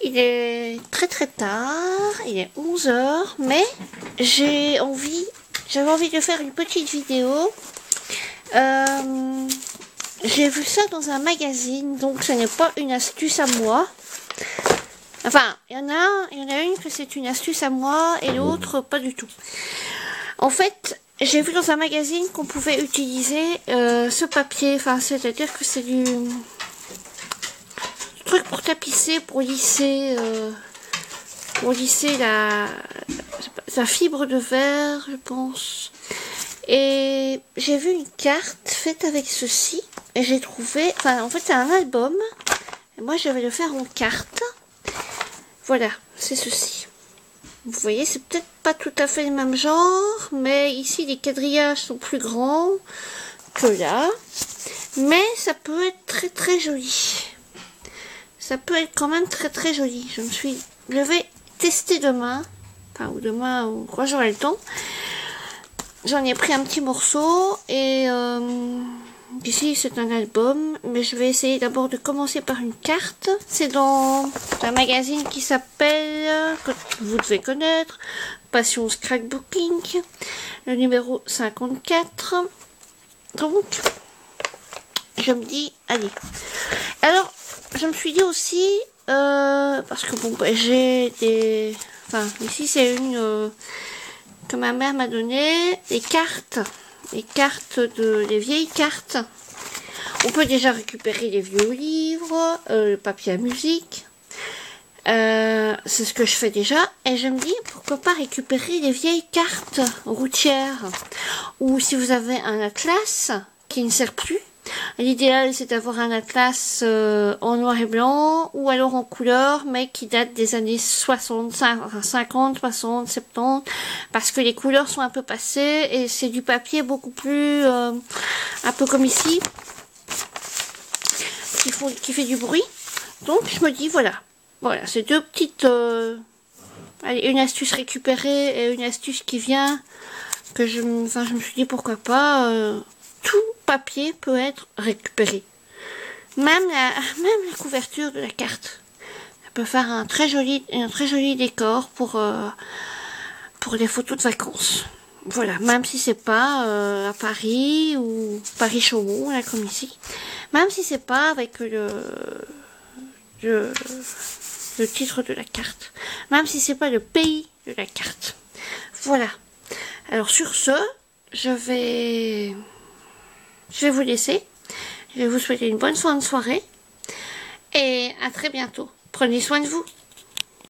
Il est très très tard, il est 11 h, mais j'avais envie de faire une petite vidéo. J'ai vu ça dans un magazine, donc ce n'est pas une astuce à moi. Enfin, il y en a une que c'est une astuce à moi et l'autre pas du tout. En fait, j'ai vu dans un magazine qu'on pouvait utiliser ce papier, enfin c'est-à-dire que c'est du truc pour tapisser, pour lisser la fibre de verre, je pense. Et j'ai vu une carte faite avec ceci et j'ai trouvé, enfin en fait c'est un album. Et moi je vais le faire en carte. Voilà, c'est ceci. Vous voyez, c'est peut-être pas tout à fait le même genre, mais ici les quadrillages sont plus grands que là. Mais ça peut être très très joli. Ça peut être quand même très très joli. Je vais tester demain. Enfin, ou demain, ou quand j'aurai le temps. J'en ai pris un petit morceau et ici c'est un album, mais je vais essayer d'abord de commencer par une carte. C'est dans un magazine qui s'appelle, que vous devez connaître, Passion Scrapbooking, le numéro 54. Donc, je me dis, allez. Alors, je me suis dit aussi, parce que bon, j'ai des... Enfin, ici c'est une... que ma mère m'a donné, les vieilles cartes. On peut déjà récupérer les vieux livres, le papier à musique. C'est ce que je fais déjà. Et je me dis, pourquoi pas récupérer les vieilles cartes routières. Ou si vous avez un atlas qui ne sert plus. L'idéal, c'est d'avoir un atlas en noir et blanc ou alors en couleur, mais qui date des années 60, 50, 60, 70, parce que les couleurs sont un peu passées et c'est du papier beaucoup plus, un peu comme ici, qui fait du bruit. Donc, je me dis, voilà, c'est deux petites, allez, une astuce récupérée et une astuce qui vient, que je me suis dit, pourquoi pas, tout papier peut être récupéré. Même la couverture de la carte. Ça peut faire un très joli décor pour les photos de vacances. Voilà, même si c'est pas à Paris ou Paris-Chaumont, là comme ici. Même si c'est pas avec le titre de la carte. Même si c'est pas le pays de la carte. Voilà. Alors sur ce, je vais vous laisser. Je vais vous souhaiter une bonne fin de soirée. Et à très bientôt. Prenez soin de vous.